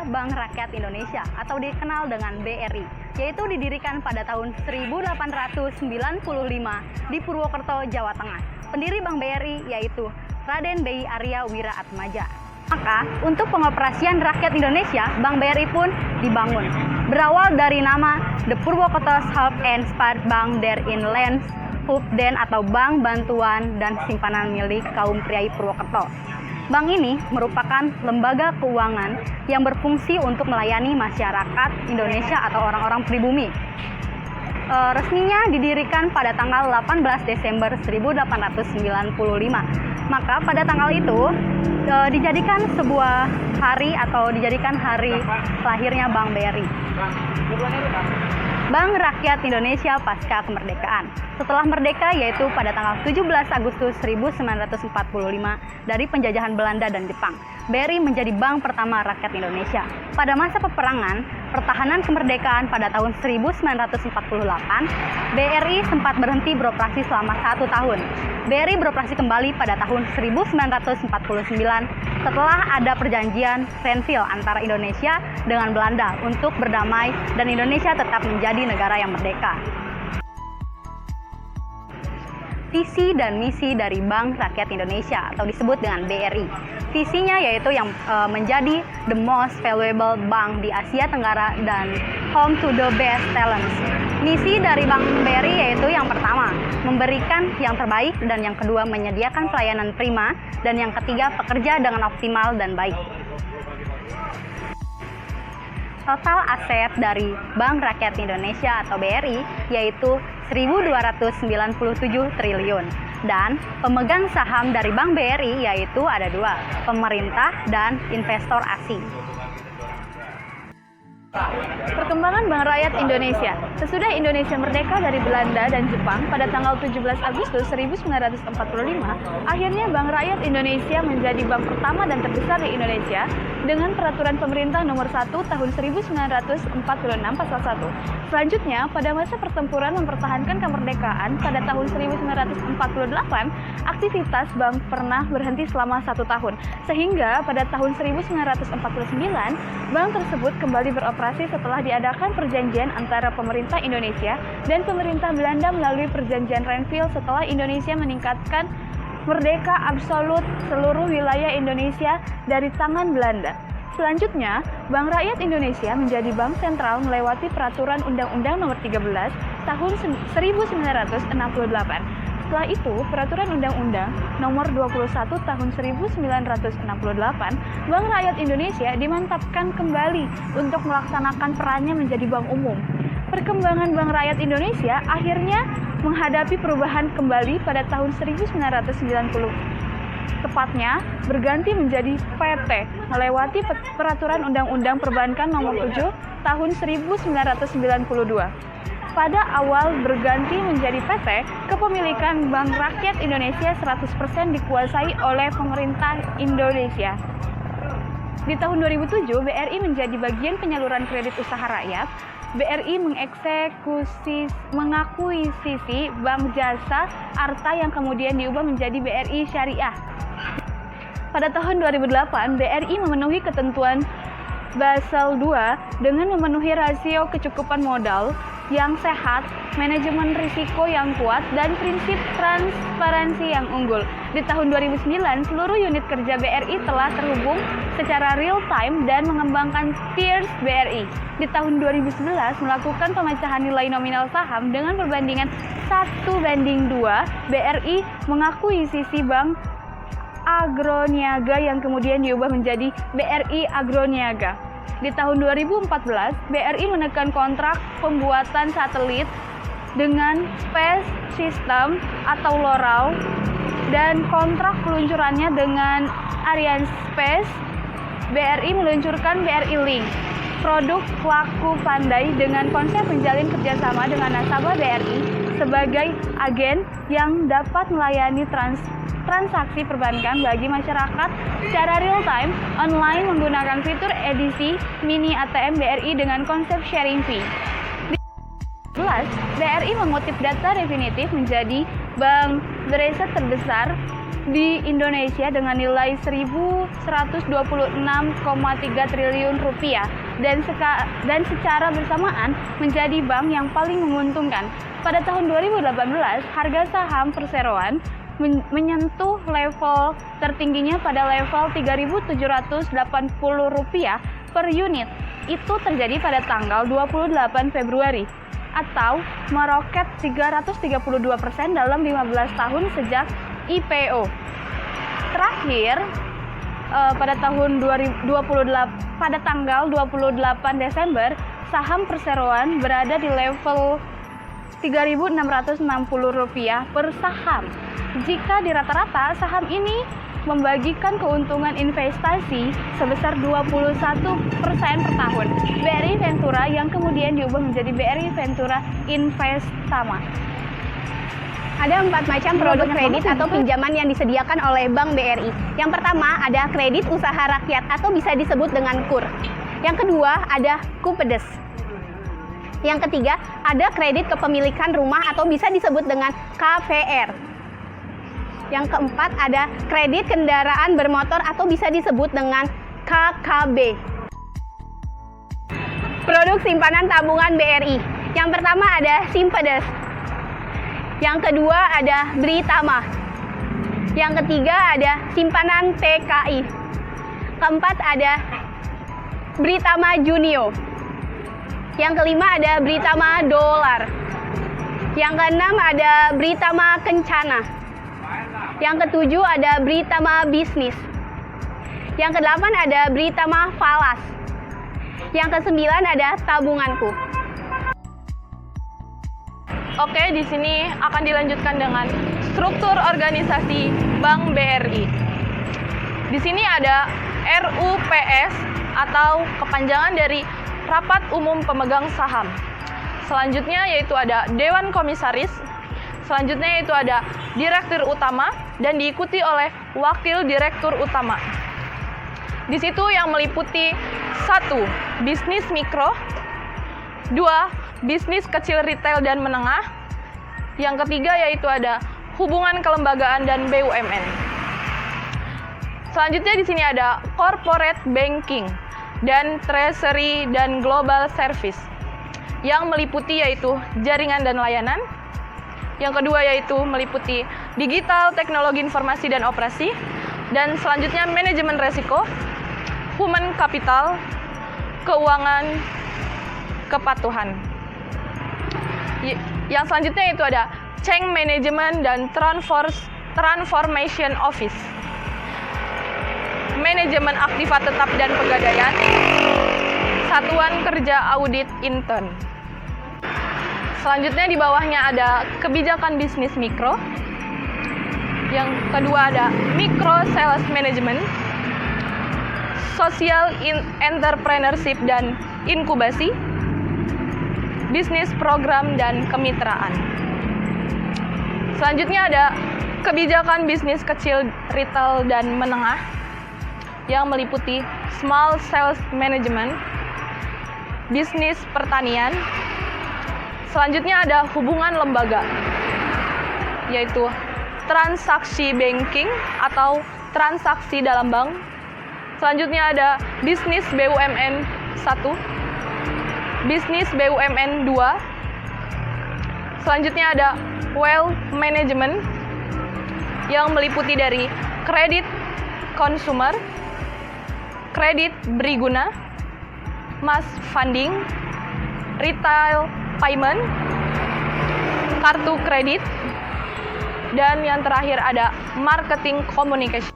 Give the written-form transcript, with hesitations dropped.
Bank Rakyat Indonesia atau dikenal dengan BRI, yaitu didirikan pada tahun 1895 di Purwokerto, Jawa Tengah. Pendiri Bank BRI yaitu Raden B. Arya Wiraatmaja. Maka, untuk pengoperasian rakyat Indonesia, Bank BRI pun dibangun. Berawal dari nama The Purwokerto Hulp and Spar Bank der Inlands Hulpden atau Bank Bantuan dan Simpanan milik kaum priai Purwokerto. Bank ini merupakan lembaga keuangan yang berfungsi untuk melayani masyarakat Indonesia atau orang-orang pribumi. Resminya didirikan pada tanggal 18 Desember 1895. Maka pada tanggal itu dijadikan sebuah hari atau dijadikan hari lahirnya Bank BRI. Bank Rakyat Indonesia pasca kemerdekaan. Setelah merdeka yaitu pada tanggal 17 Agustus 1945 dari penjajahan Belanda dan Jepang, BRI menjadi bank pertama rakyat Indonesia. Pada masa peperangan, pertahanan kemerdekaan pada tahun 1948, BRI sempat berhenti beroperasi selama 1 tahun. BRI beroperasi kembali pada tahun 1949 setelah ada perjanjian Renville antara Indonesia dengan Belanda untuk berdamai dan Indonesia tetap menjadi negara yang merdeka. Visi dan misi dari Bank Rakyat Indonesia atau disebut dengan BRI. Visinya yaitu yang menjadi the most valuable bank di Asia Tenggara dan home to the best talents. Misi dari Bank BRI yaitu yang pertama, memberikan yang terbaik, dan yang kedua, menyediakan pelayanan prima, dan yang ketiga, bekerja dengan optimal dan baik. Total aset dari Bank Rakyat Indonesia atau BRI yaitu 1.297 triliun. Dan pemegang saham dari Bank BRI yaitu ada 2, pemerintah dan investor asing. Perkembangan Bank Rakyat Indonesia. Sesudah Indonesia merdeka dari Belanda dan Jepang pada tanggal 17 Agustus 1945, akhirnya Bank Rakyat Indonesia menjadi bank pertama dan terbesar di Indonesia dengan peraturan pemerintah nomor 1 tahun 1946 pasal 1. Selanjutnya, pada masa pertempuran mempertahankan kemerdekaan pada tahun 1948, aktivitas bank pernah berhenti selama 1 tahun, sehingga pada tahun 1949, bank tersebut kembali beroperasi setelah diadakan perjanjian antara pemerintah Indonesia dan pemerintah Belanda melalui perjanjian Renville setelah Indonesia meningkatkan merdeka absolut seluruh wilayah Indonesia dari tangan Belanda. Selanjutnya, Bank Rakyat Indonesia menjadi bank sentral melewati peraturan Undang-Undang Nomor 13 Tahun 1968. Setelah itu, Peraturan Undang-Undang Nomor 21 Tahun 1968, Bank Rakyat Indonesia dimantapkan kembali untuk melaksanakan perannya menjadi bank umum. Perkembangan Bank Rakyat Indonesia akhirnya menghadapi perubahan kembali pada tahun 1990. Tepatnya, berganti menjadi PT, melewati Peraturan Undang-Undang Perbankan Nomor 7 Tahun 1992. Pada awal berganti menjadi PT, kepemilikan Bank Rakyat Indonesia 100% dikuasai oleh pemerintah Indonesia. Di tahun 2007, BRI menjadi bagian penyaluran kredit usaha rakyat. BRI mengakuisisi Bank Jasa Arta yang kemudian diubah menjadi BRI Syariah. Pada tahun 2008, BRI memenuhi ketentuan Basel II dengan memenuhi rasio kecukupan modal yang sehat, manajemen risiko yang kuat, dan prinsip transparansi yang unggul. Di tahun 2009, seluruh unit kerja BRI telah terhubung secara real time dan mengembangkan Peers BRI. Di tahun 2011, melakukan pemecahan nilai nominal saham dengan perbandingan 1:2, BRI mengakuisisi Bank Agroniaga yang kemudian diubah menjadi BRI Agroniaga. Di tahun 2014, BRI menekan kontrak pembuatan satelit dengan Space System atau Loral dan kontrak peluncurannya dengan Arianespace. BRI meluncurkan BRI Link, produk laku pandai dengan konsep menjalin kerjasama dengan nasabah BRI sebagai agen yang dapat melayani transaksi perbankan bagi masyarakat secara real time online menggunakan fitur edisi mini ATM BRI dengan konsep sharing fee. Di 2011, BRI mengutip data definitif menjadi bank beriset terbesar di Indonesia dengan nilai 1.126,3 triliun rupiah dan secara bersamaan menjadi bank yang paling menguntungkan. Pada tahun 2018, harga saham perseroan menyentuh level tertingginya pada level Rp3.780 per unit. Itu terjadi pada tanggal 28 Februari atau meroket 332% dalam 15 tahun sejak IPO. Terakhir pada tanggal 28 Desember, saham perseroan berada di level Rp3.660 per saham. Jika di rata-rata, saham ini membagikan keuntungan investasi sebesar 21% per tahun. BRI Ventura yang kemudian diubah menjadi BRI Ventura Investama. Ada 4 macam produk kredit atau pinjaman yang disediakan oleh Bank BRI. Yang pertama ada kredit usaha rakyat atau bisa disebut dengan KUR. Yang kedua ada KUPEDES. Yang ketiga ada kredit kepemilikan rumah atau bisa disebut dengan KPR. Yang keempat ada kredit kendaraan bermotor atau bisa disebut dengan KKB. Produk simpanan tabungan BRI. Yang pertama ada Simpedes. Yang kedua ada Britama. Yang ketiga ada simpanan TKI. Keempat ada Britama Junio. Yang kelima ada Britama Dolar. Yang keenam ada Britama Kencana. Yang ketujuh ada Britama Bisnis. Yang kedelapan ada Britama Falas. Yang kesembilan ada Tabunganku. Oke, di sini akan dilanjutkan dengan struktur organisasi Bank BRI. Di sini ada RUPS atau kepanjangan dari Rapat Umum Pemegang Saham. Selanjutnya yaitu ada Dewan Komisaris. Selanjutnya yaitu ada Direktur Utama dan diikuti oleh Wakil Direktur Utama. Di situ yang meliputi 1. Bisnis mikro, 2. Bisnis kecil retail dan menengah. Yang ketiga yaitu ada hubungan kelembagaan dan BUMN. Selanjutnya di sini ada corporate banking dan treasury dan global service. Yang meliputi yaitu jaringan dan layanan. Yang kedua yaitu meliputi digital, teknologi informasi dan operasi. Dan selanjutnya manajemen resiko, human capital, keuangan, kepatuhan. Yang selanjutnya itu ada change management dan transformation office, manajemen aktiva tetap dan pegadaian, satuan kerja audit intern. Selanjutnya di bawahnya ada kebijakan bisnis mikro. Yang kedua ada micro sales management, social entrepreneurship dan inkubasi, bisnis program dan kemitraan. Selanjutnya ada kebijakan bisnis kecil, retail dan menengah yang meliputi small sales management, bisnis pertanian. Selanjutnya ada hubungan lembaga, yaitu transaksi banking atau transaksi dalam bank. Selanjutnya ada bisnis BUMN 1, bisnis BUMN 2. Selanjutnya ada wealth management yang meliputi dari kredit consumer, kredit beriguna, mass funding, retail payment, kartu kredit, dan yang terakhir ada marketing communication.